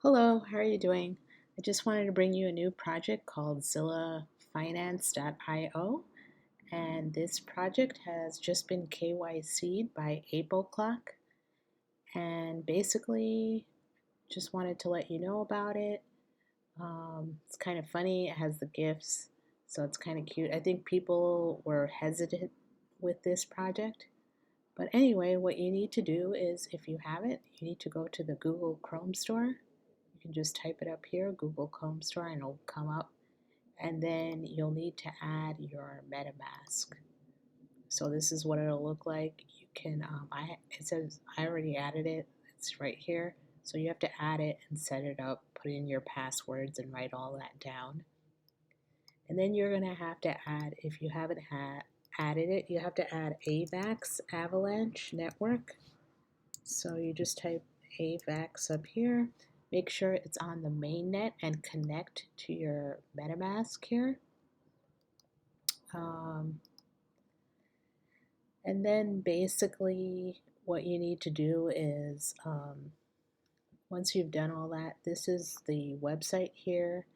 Hello, how are you doing? I just wanted to bring you a new project called ZillaFinance.io, and this project has just been KYC'd by April Clock, and basically just wanted to let you know about it. It's kind of funny, it has the GIFs, so it's kind of cute. I think people were hesitant with this project, but anyway, what you need to do is, if you have it, you need to go to the Google Chrome store. You can just type it up here, Google Chrome Store, and it'll come up. And then you'll need to add your MetaMask. So this is what it'll look like. You can, it says I already added it. It's right here. So you have to add it and set it up, put in your passwords and write all that down. And then you're gonna have to add, if you haven't added it, you have to add AVAX Avalanche Network. So you just type AVAX up here. Make sure it's on the mainnet and connect to your MetaMask here. And then basically what you need to do is once you've done all that, this is the website here,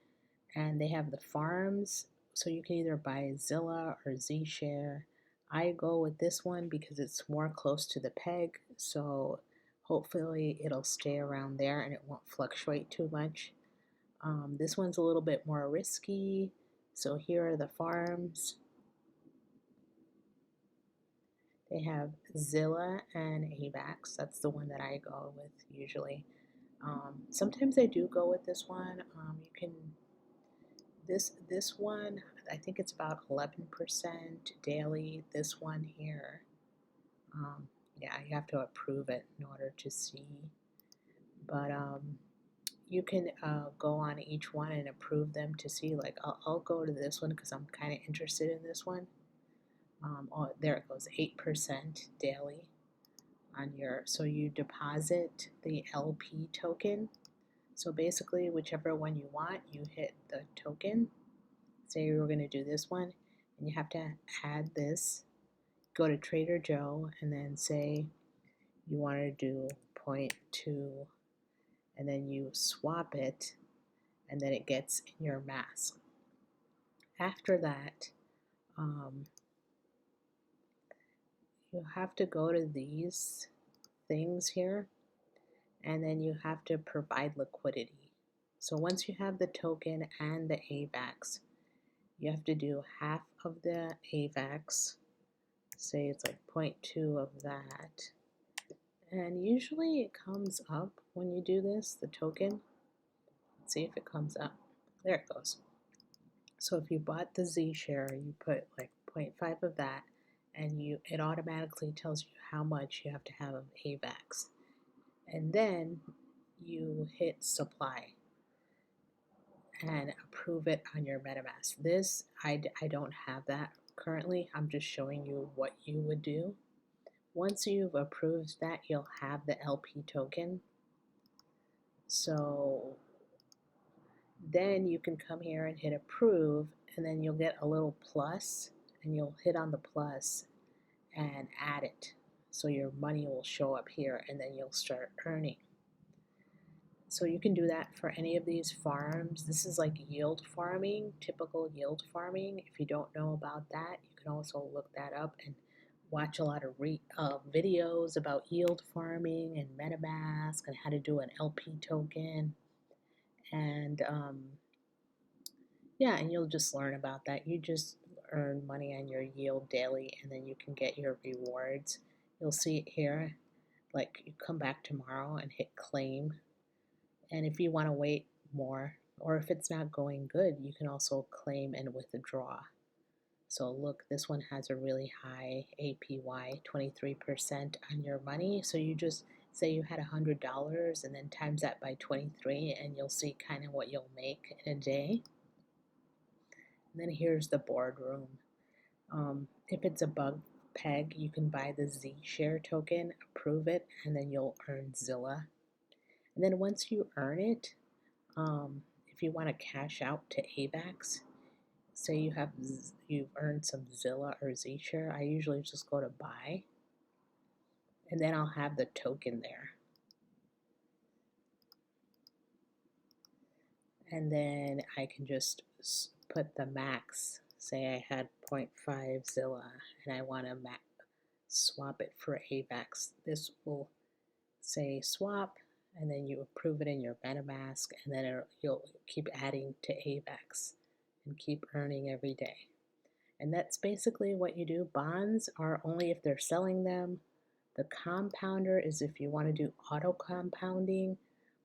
and they have the farms. So you can either buy Zilla or Zshare. I go with this one because it's more close to the peg, so hopefully it'll stay around there and it won't fluctuate too much. This one's a little bit more risky. So here are the farms. They have Zilla and AVAX. That's the one that I go with usually. Sometimes I do go with this one. You can this one, I think it's about 11% daily. This one here, yeah, you have to approve it in order to see. But you can go on each one and approve them to see. Like I'll go to this one because I'm kind of interested in this one. Oh, there it goes, 8% daily on your. So you deposit the LP token. So basically, whichever one you want, you hit the token. Say you were going to do this one, and you have to add this. Go to Trader Joe, and then say you want to do 0.2, and then you swap it, and then it gets in your mask. After that, you have to go to these things here, and then you have to provide liquidity. So once you have the token and the AVAX, you have to do half of the AVAX, say it's like 0.2 of that. And usually it comes up when you do this, the token. Let's see if it comes up. There it goes. So if you bought the Zshare, you put like 0.5 of that, and it automatically tells you how much you have to have of AVAX. And then you hit supply and approve it on your MetaMask. This, I don't have that currently. I'm just showing you what you would do. Once you've approved that, you'll have the LP token. So then you can come here and hit approve, and then you'll get a little plus, and you'll hit on the plus and add it. So your money will show up here, and then you'll start earning. So you can do that for any of these farms. This is like yield farming, typical yield farming. If you don't know about that, you can also look that up and watch a lot of videos about yield farming and MetaMask and how to do an LP token. And yeah, and you'll just learn about that. You just earn money on your yield daily, and then you can get your rewards. You'll see it here, like you come back tomorrow and hit claim. And if you want to wait more, or if it's not going good, you can also claim and withdraw. So look, this one has a really high APY, 23% on your money. So you just say you had $100 and then times that by 23, and you'll see kind of what you'll make in a day. And then here's the Boardroom. If it's a bug peg, you can buy the Zshare token, approve it, and then you'll earn Zilla. And then once you earn it, if you want to cash out to AVAX, say you've earned some Zilla or Zshare, I usually just go to buy, and then I'll have the token there. and then I can just put the max. Say I had 0.5 Zilla and I want to swap it for AVAX. This will say swap, and then you approve it in your MetaMask, and then you'll keep adding to AVAX and keep earning every day. And that's basically what you do. Bonds are only if they're selling them. The compounder is if you want to do auto compounding,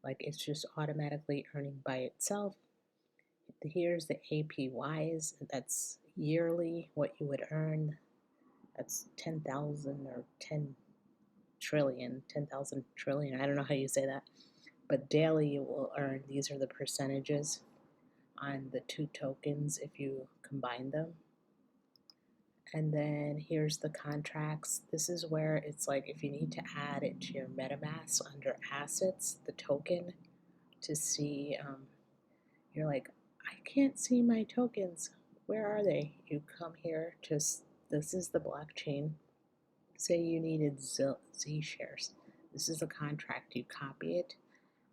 like it's just automatically earning by itself. Here's the APYs, that's yearly what you would earn. That's 10,000 or 10 trillion, 10,000 trillion, I don't know how you say that. But daily you will earn, these are the percentages on the two tokens if you combine them. And then here's the contracts. This is where it's like if you need to add it to your MetaMask under assets, the token, to see, you're like, I can't see my tokens. Where are they? You come here to, this is the blockchain. Say you needed Z shares. This is a contract. You copy it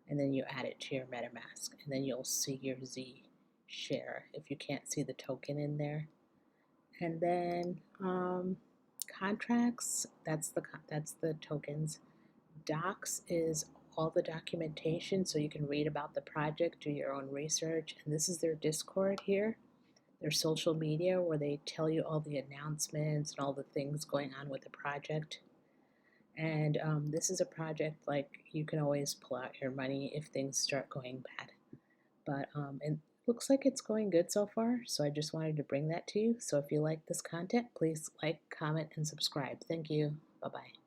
and then you add it to your MetaMask, and then you'll see your Z share if you can't see the token in there. And then contracts, that's the tokens. Docs is all the documentation, so you can read about the project, do your own research. And this is their Discord here, their social media, where they tell you all the announcements and all the things going on with the project. And this is a project like you can always pull out your money if things start going bad. But it looks like it's going good so far, so I just wanted to bring that to you. So if you like this content, please like, comment, and subscribe. Thank you. Bye-bye.